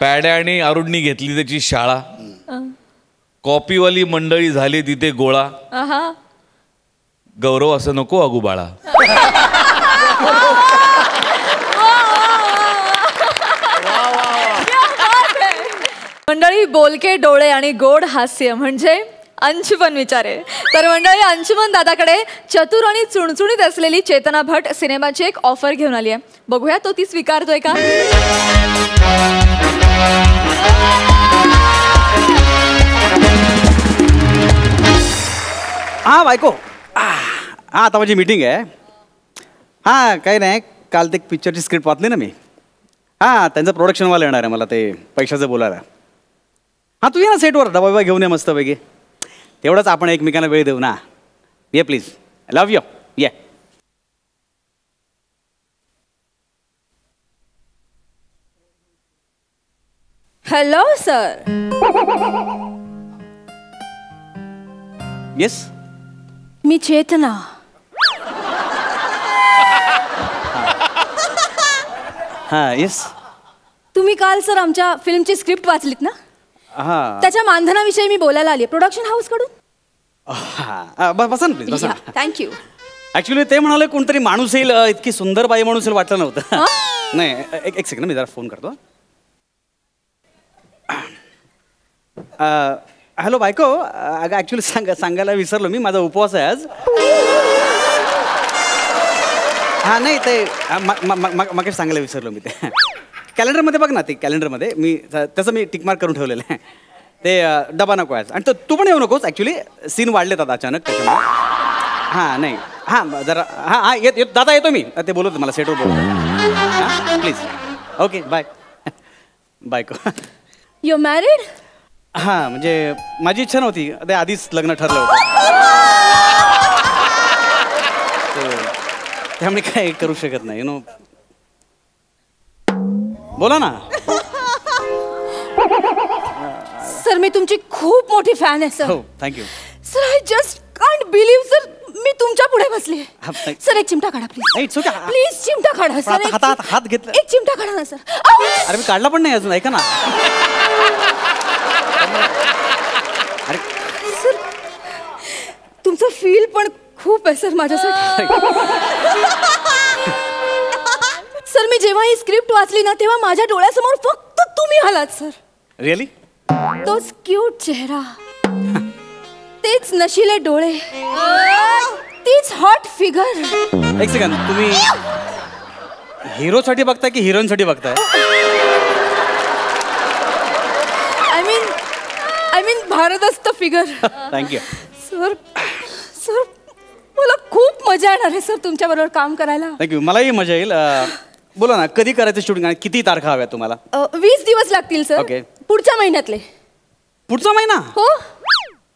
पॅड्या आणि अरुणनी घेतली त्याची शाळा. कॉपीवाली मंडळी झाली तिथे गोळा. गौरव असं नको अगू बाळा. मंडळी, बोलके डोळे आणि गोड हास्य म्हणजे अंशुमन विचारे. तर मंडळी, अंशुमन दादाकडे चतुर आणि चुणचुणीत असलेली चेतना भट सिनेमाची एक ऑफर घेऊन आली आहे. बघूया तो ती स्वीकारतोय का. हां बायको. हां आता माझी मीटिंग आहे. हां काही नाही, काल ते पिक्चरची स्क्रिप्ट वाचली ना मी. हां त्यांचं प्रोडक्शनवाला येणार आहे मला ते पैशाचं बोलायला. हां तू ये ना सेटवर, डबा बिबा घेऊन ये मस्तपैकी. तेवढंच आपण एकमेकांना वेळ देऊ ना. ये प्लीज. Love you. ये. Hello sir. येस मी चेतना. हां येस. तुम्ही काल सर आमच्या फिल्मची स्क्रिप्ट वाचलीत ना. हां त्याच्या मानधनाविषयी मी बोलायला आली प्रोडक्शन हाऊस कडून. हां बसा ना प्लीज बसा. थँक्यू. ॲक्च्युली ते म्हणाले कोणतरी माणूस येईल, इतकी सुंदर बाई माणूस येईल वाटलं नव्हतं. नाही एक सेकंड मी जरा फोन करतो. हॅलो बायको. अगं ॲक्च्युली सांगायला विसरलो मी, माझा उपवास आहे आज. हां नाही ते मग सांगायला विसरलो मी. ते कॅलेंडरमध्ये बघ ना, ते कॅलेंडरमध्ये मी त्याचं मी टिकमार्क करून ठेवलेलं आहे. ते डबा नको आहे. आणि तू पण येऊ नकोस. ॲक्च्युली सीन वाढलेत आता अचानक त्याच्यामुळे. हां नाही हां जरा हां येत दादा येतो मी. ते बोलत मला सेटवर बोलतो. हां प्लीज. Okay bye. बायको. You married. हां म्हणजे माझी इच्छा नव्हती, ते आधीच लग्न ठरलं होतं. त्यामुळे काय करू शकत नाही. नो बोला ना. सर मी तुमची खूप मोठी फॅन आहे सर. हो thank you. Sir I just can't can't believe sir, मी तुमच्या पुढे बसली. सर एक चिमटा काढा प्लीज. It's okay. प्लीज चिमटा काढा सर. हात घेतला. एक चिमटा काढा ना सर. अरे मी काढला पण नाही अजून, ऐका ना. अरे सर तुमचं फील पण खूप आहे सर माझ्यासाठी. सर मी जेव्हा ही स्क्रिप्ट वाचली ना तेव्हा माझ्या डोळ्यासमोर फक्त तुम्ही आलात सर. रिअली? तोच क्यूट चेहरा, तेच नशिले डोळे, तीच हॉट फिगर. एक सेकंड, तुम्ही हिरोसाठी बघताय की हिरोईन साठी बघताय? आय मीन भारदस्त फिगर. Thank you sir. सर मला खूप मजा येणार आहे सर तुमच्या बरोबर काम करायला. थँक्यू, मलाही मजा येईल. बोला ना, कधी करायचं शूटिंग आणि किती तारखा हव्या तुम्हाला? 20 दिवस लागतील सर. ओके. पुढच्या महिन्यातले. पुढचा महिना? हो.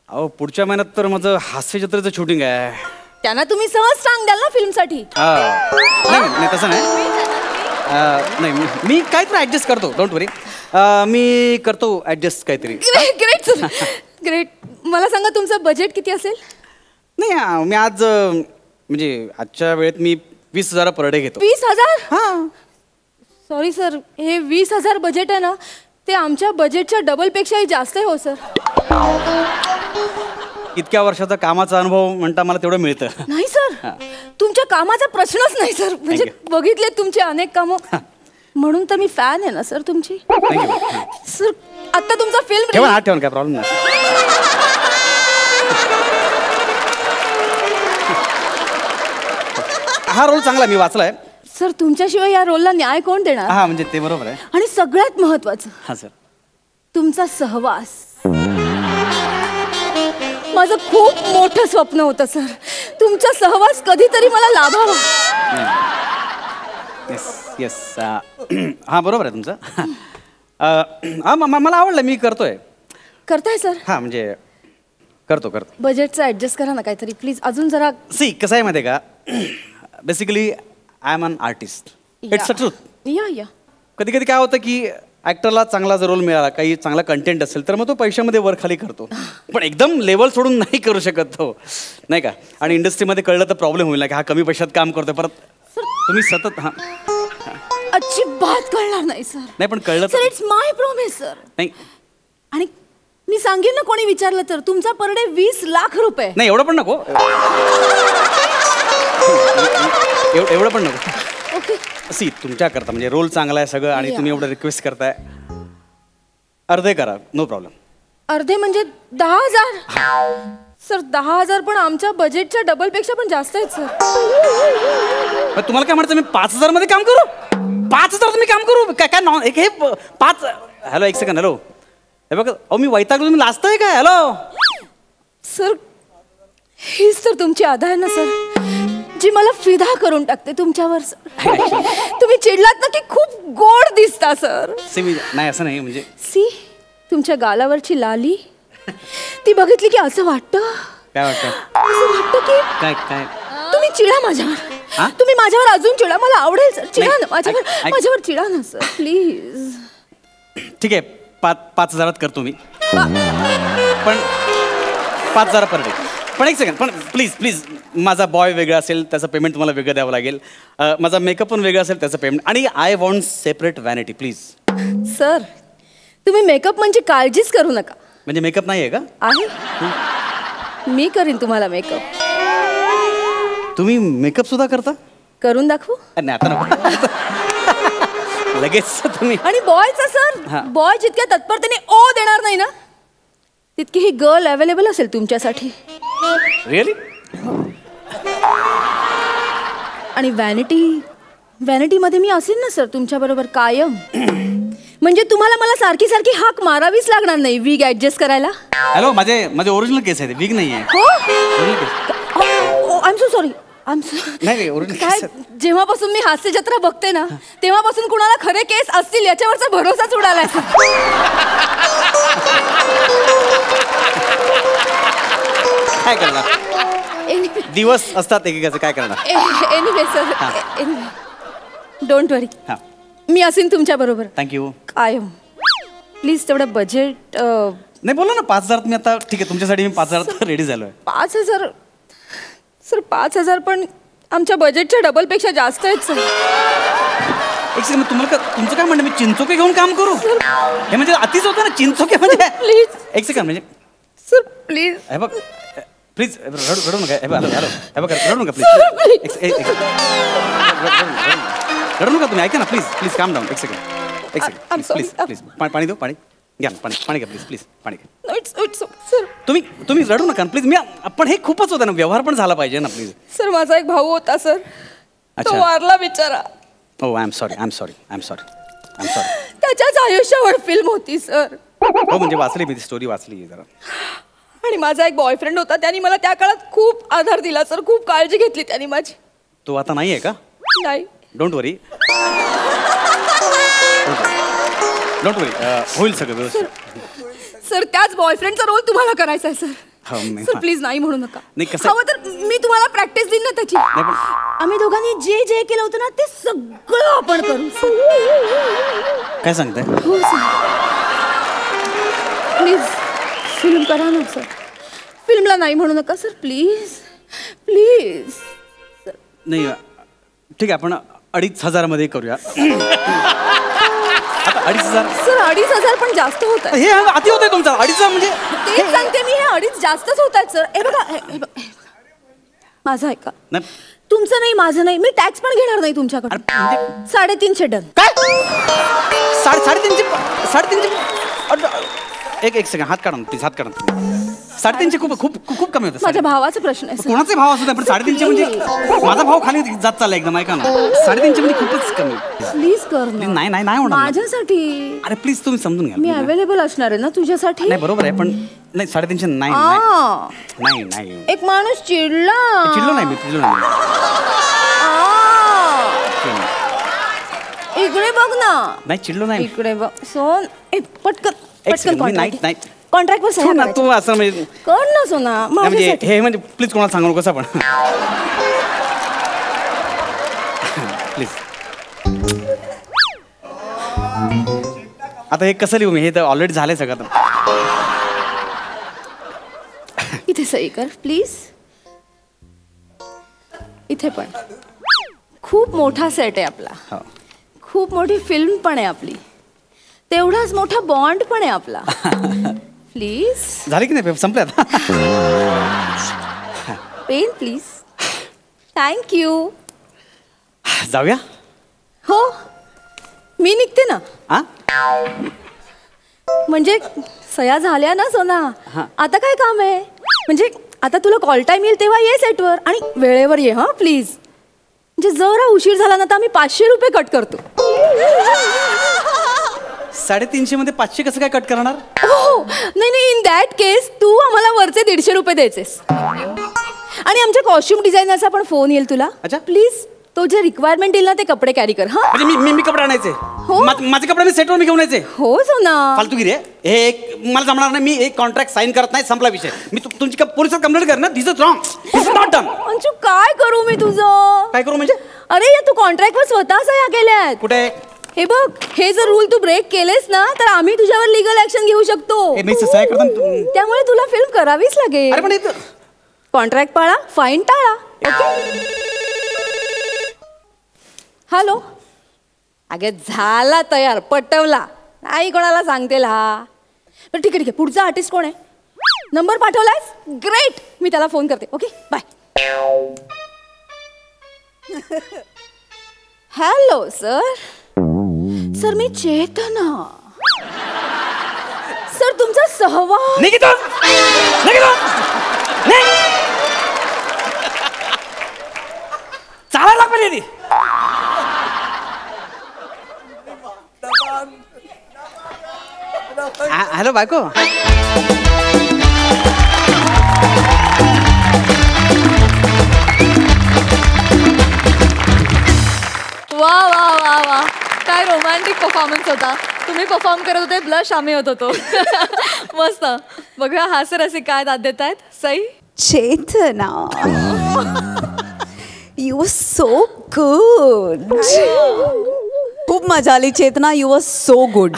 अहो पुढच्या महिन्यात तर माझं हास्य जत्रेचं शूटिंग आहे. त्यांना तुम्ही सहज सांग द्याल ना फिल्मसाठी. नाही तसं नाही. नाही मी काहीतरी ऍडजस्ट करतो, डोंट वरी. मी करतो ऍडजस्ट काहीतरी. Great sir, great. मला सांगा तुमचं बजेट किती असेल? नाही मी आज म्हणजे आजच्या वेळेत मी 20,000 पर डे घेतो. 20,000? हां. सॉरी सर, हे 20,000 बजेट आहे ना ते आमच्या बजेटच्या डबल पेक्षाही जास्त आहे हो सर. इतक्या वर्षाचा कामाचा अनुभव म्हणता मला तेवढं मिळतं. नाही सर, तुमच्या कामाचा प्रश्नच नाही सर. म्हणजे बघितले तुमचे अनेक कामं, म्हणून तर मी फॅन आहे ना सर तुमची. सर आता तुमचा फिल्म ठेवा हात ठेवा, काय प्रॉब्लेम नाही. हा रोल चांगला मी वाचलाय सर. तुमच्याशिवाय या रोलला न्याय कोण देणार? हा म्हणजे ते बरोबर आहे. आणि सगळ्यात महत्वाचं, हा सर, तुमचा सहवास. माझं खूप मोठं स्वप्न होतं सर, तुमचा सहवास कधीतरी मला लाभावा. Yes yes. हा बरोबर आहे तुमचं. हा मला आवडलं, मी करतोय. करताय सर? हा म्हणजे करतो. बजेटचं ऍडजस्ट करा ना काहीतरी प्लीज. अजून जरा. सी कसं आहे माहिती आहे का, basically I am an artist. It's a truth. या कधी कधी काय होतं की ॲक्टरला चांगला जर रोल मिळाला, काही चांगला कंटेंट असेल तर मग तो पैशामध्ये वर खाली करतो, पण एकदम लेवल सोडून नाही करू शकत तो, नाही का. आणि इंडस्ट्रीमध्ये कळलं तर प्रॉब्लेम होईल ना की हा कमी पैशात काम करतोय, परत तुम्ही सतत. हा अजिबात कळणार नाही सर. नाही पण कळलं sir, it's my promise sir. नाही. आणि मी सांगेन ना कोणी विचारलं तर, तुमचा पर डे 20 लाख रुपये. नाही एवढं पण नको. एवढं पण नको. ओके. सी तुमच्या करता म्हणजे रोल चांगला आहे सगळं, आणि तुम्ही एवढं रिक्वेस्ट करताय, अर्धे करा, नो प्रॉब्लेम. अर्धे म्हणजे 10,000? सर 10,000 पण आमच्या बजेटच्या डबल पेक्षा पण जास्त आहेत सर. तुम्हाला काय म्हणायचं, मी 5,000 मध्ये काम करू? 5,000 मी काम करू काय? काय नॉन हे 5. हॅलो एक सेकंड. हॅलो हे बघा, अहो मी वैतागलो, तुम्ही लाजताय काय? हॅलो सर, हीच तर तुमची अदा आहे ना सर, जी मला फिदा करून टाकते तुमच्यावर सर. तुम्ही चिडलात ना की खूप गोड दिसता सर. सी मी नाही असं नाही म्हणजे. सी तुमच्या गालावरची लाली ती बघितली की असं वाटतं. काय वाटतं? असं वाटतं की काय काय तुम्ही चिडा माझ्यावर. तुम्ही माझ्यावर अजून चिडा, मला आवडेल सर. चिडा ना माझ्यावर चिडा ना सर प्लीज. ठीक आहे, 5,000 करतो मी, पण 5,000 पर डे. पण एक सेकंड, पण प्लीज माझा बॉय वेगळा असेल त्याचं पेमेंट तुम्हाला वेगळं द्यावं लागेल, माझा मेकअप पण वेगळा असेल त्याचं पेमेंट, आणि I want separate vanity please. Sir तुम्ही मेकअप म्हणजे काळजीच करू नका. म्हणजे मेकअप नाही आहे का? आहे, मी करीन तुम्हाला मेकअप. तुम्ही मेकअप सुद्धा करता? करून दाखवू? नाही आता नको. लगेच तुम्ही. आणि बॉयचा सर, बॉय जितक्या तत्परतेने ओ देणार नाही ना तितकी ही गर्ल अवेलेबल असेल तुमच्यासाठी. रिअली? आणि व्हॅनिटी मध्ये मी असेल ना सर तुमच्या बरोबर कायम. म्हणजे तुम्हाला मला सारखी सारखी हाक मारावीच लागणार नाही विग ऍडजस्ट करायला. हॅलो माझे ओरिजिनल केस आहे, विग नाही आहे. हो, आय एम सो सॉरी. नाही ओरिजिनल केस. जेव्हापासून मी हास्य जत्रा बघते ना तेव्हापासून कुणाला खरे केस असतील याच्यावरचा भरोसाच उडालाय. काय करणार, दिवस असतात एकेकाचं, काय करणार. एनिवे सर, एनिवे डोंट वरी, मी असेन तुमच्या बरोबर. थँक्यू. कायम. प्लीज तेवढं बजेट. नाही बोला ना 5,000. मी आता ठीक आहे तुमच्यासाठी मी 5,000 रेडी झालोय. 5,000 सर 5,000 पण आमच्या बजेटच्या डबल पेक्षा जास्त आहेत सर. एक सेकंड, तुम्हाला तुमचं काय म्हणणं, मी चिंचोके घेऊन काम करू? हे म्हणजे अतिच होतं ना चिंचोके म्हणजे. प्लीज एक सेकंड म्हणजे सर प्लीज. हे बघ प्लीज रडू नका. हे बघ हे बघ रडू नका प्लीज. रडू नका तुम्ही, ऐका ना प्लीज प्लीज काम डाऊन. एक सेकंड प्लीज प्लीज पाणी देऊ, पाणी घ्या ना, पाणी घ्या प्लीज प्लीज पाणी घ्या. तुम्ही रडू नका प्लीज. मी पण हे खूपच होतं ना, व्यवहार पण झाला पाहिजे ना प्लीज. सर माझा एक भाऊ होता सर, तो वारला बिचारा. हो आय एम सॉरी. त्याच्याच आयुष्यावर फिल्म होती सर. हो म्हणजे वाचली मी ती स्टोरी वाचली जरा. आणि माझा एक बॉयफ्रेंड होता, त्याने मला त्या काळात खूप आधार दिला सर, खूप काळजी घेतली त्याने माझी. तो आता नाही आहे का? नाही. डोंट वरी होईल सगळं व्यवस्थित. सर त्याच बॉयफ्रेंडचा रोल तुम्हाला करायचा आहे सर. सर प्लीज नाही म्हणू नका. हवं तर मी तुम्हाला प्रॅक्टिस देईन ना त्याची. आम्ही दोघांनी जे जे केलं होतं ना ते सगळं आपण करू. काय सांगताय? हो सर प्लीज फिल्म करा ना सर. फिल्मला नाही म्हणू नका सर प्लीज प्लीज. नाही ठीक आहे, आपण 2,500 मध्ये करूया. 2,500 सर 2,500 पण जास्त होत आहे. हे अति होत आहे तुमचं. 2,500 म्हणजे तेच सांगते मी, हे 2,500 जास्तच होत आहेत सर. हे बघा माझं ऐका. तुमचं नाही माझं नाही, मी टॅक्स पण घेणार नाही तुमच्याकडे. 350 डन. काय 350? एक सेकंड, हात काढा प्लीज, हात काढा. 350 खूप खूप खूप कमी होतं. माझ्या भावाचा प्रश्न आहे. कोणाचे भाव असू दे पण 350 म्हणजे माझा भाव खाली जात चालला एकदम. ऐका ना 350 म्हणजे खूपच कमी. प्लीज कर ना. नाही होणार माझ्यासाठी. अरे प्लीज तुम्ही समजून घ्या. मी अवेलेबल असणार आहे ना तुझ्यासाठी. नाही बरोबर आहे पण नाही 350 नाही. एक माणूस चिडलो नाही. इकडे बघ ना. नाही चिडलो नाही. इकडे बघ सोन. पटकन नाही कॉन्ट्रॅक्ट वर सही ना तू असं म्हणजे कर ना सोना. म्हणजे हे म्हणजे प्लीज कोणाला सांगू नकोस आपण प्लीज. आता हे कसं लिहू मी? हे तर ऑलरेडी झालंय सगळं. इथे सही कर प्लीज. इथे पण खूप मोठा सेट आहे आपला. खूप मोठी फिल्म पण आहे आपली. तेवढाच मोठा बॉन्ड पण आहे आपला. प्लीज. झाले की नाही? संपले आता. Pen please. थँक्यू. जाऊया? हो मी निघते ना. म्हणजे सया झाल्या ना सोना. आता काय काम आहे? म्हणजे आता तुला कॉल टाइम येईल तेव्हा ये सेटवर आणि वेळेवर ये. हा प्लीज. म्हणजे जरा उशीर झाला ना तर आम्ही 500 रुपये कट करतो. 350 मध्ये 500 कसं काय कट करणार? हो नाही इन दॅट केस तू आम्हाला वरचे 150 रुपये द्यायचेस. आणि आमच्या कॉस्ट्युम डिझायनरचा पण फोन येईल तुला. अच्छा प्लीज तो जे रिक्वायरमेंट येईल ना ते कपडे कॅरी कर. हा म्हणजे मी कपडे आणायचे? हो माझे कपडे मी सेटवर मी घेऊन यायचे? हो सोना. फालतूगिरी आहे हे. एक मला जमणार नाही. मी एक कॉन्ट्रॅक्ट साईन करत नाही. संपला विषय. मी तुमची पोलिसात कंप्लेंट कर ना. This is wrong. This is not done. Anshu काय करू मी तुझं? काय करू म्हणजे? अरे तू कॉन्ट्रॅक्टवर स्वतः सह्या केल्यात. कुठे? हे बघ हे जर रूल तू ब्रेक केलेस ना तर आम्ही तुझ्यावर लीगल ऍक्शन घेऊ शकतो. त्यामुळे तुला फिल्म करावीच लागेल. कॉन्ट्रॅक्ट पाळा, फाईन टाळा. हॅलो. अगे झाला तयार, पटवला नाही कोणाला सांगतेल हा. तर ठीक आहे पुढचा आर्टिस्ट कोण आहे? नंबर पाठवलायस? ग्रेट. मी त्याला फोन करते. Okay bye. हॅलो सर मी चेतना. सर तुमचा सहवास. चालायला पाहिजे. हॅलो बायको. वा वा वा वा काय रोमॅन्टिक परफॉर्मन्स होता. तुम्ही परफॉर्म करत होते, ब्लश आम्ही होत होतो. मस्त. बघा हास्यरसिक काय दाद देत आहेत. Sai. Chetana you so good. खूप मजा आली Chetana. You was so good.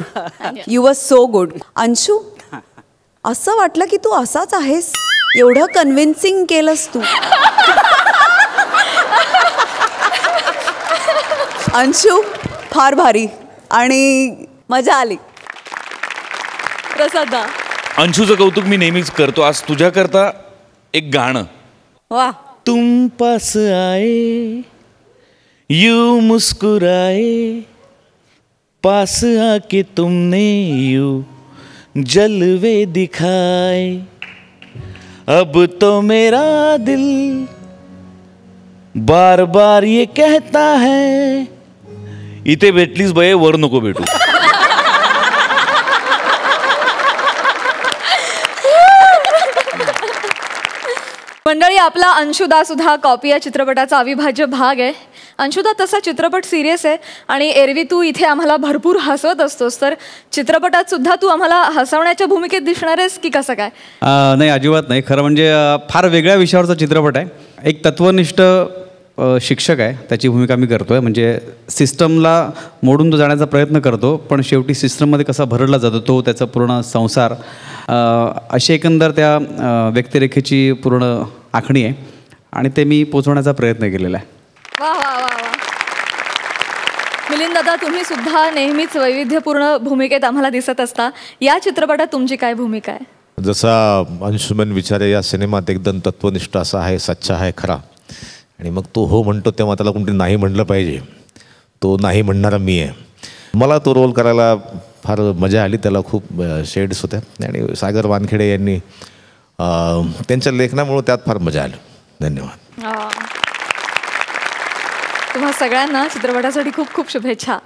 You was so good. Anshu असं वाटलं की तू असाच आहेस. एवढं कन्व्हिन्सिंग केलंस तू. अंशू फार भारी आणि मजा आली. प्रसाद दा. अंशूचं कौतुक मी नेहमीच करतो. आज तुझ्याकरता एक गाणं. वा. तुम पास आए यू मुस्कुराए पास आके तुमने यू जलवे दिखाए अब तो मेरा दिल बार बार ये कहता है. इथे भेटलीस बये वर नको भेटू. मंडळी, आपला अंशुदा सुद्धा कॉपी या चित्रपटाचा अविभाज्य भाग आहे. अंशुदा, तसा चित्रपट सिरियस आहे आणि एरवी तू इथे आम्हाला भरपूर हसवत असतोस, तर चित्रपटात सुद्धा तू आम्हाला हसवण्याच्या भूमिकेत दिसणार आहेस की कसं काय? नाही, अजिबात नाही. खरं म्हणजे फार वेगळ्या विषयावरचा चित्रपट आहे. एक तत्वनिष्ठ शिक्षक आहे, त्याची भूमिका मी करतो आहे. म्हणजे सिस्टमला मोडून तो जाण्याचा प्रयत्न करतो, पण शेवटी सिस्टममध्ये कसा भरडला जातो तो, त्याचा पूर्ण संसार, अशी एकंदर त्या व्यक्तिरेखेची पूर्ण आखणी आहे आणि ते मी पोचवण्याचा प्रयत्न केलेला आहे. वा वा वा वा. मिलिंद दादा, तुम्ही सुद्धा नेहमीच वैविध्यपूर्ण भूमिकेत आम्हाला दिसत असता. या चित्रपटात तुमची काय भूमिका आहे? जसा अंशुमन विचारे या सिनेमात एकदम तत्वनिष्ठ असा आहे, सच्चा आहे, खरा. आणि मग तो हो म्हणतो तेव्हा त्याला कोणतरी नाही म्हणलं पाहिजे. तो नाही म्हणणारा मी आहे. मला तो रोल करायला फार मजा आली. त्याला खूप शेड्स होत्या आणि सागर वानखेडे यांनी त्यांच्या लेखनामुळे त्यात फार मजा आली. धन्यवाद. तुम्हा सगळ्यांना चित्रपटासाठी खूप खूप शुभेच्छा.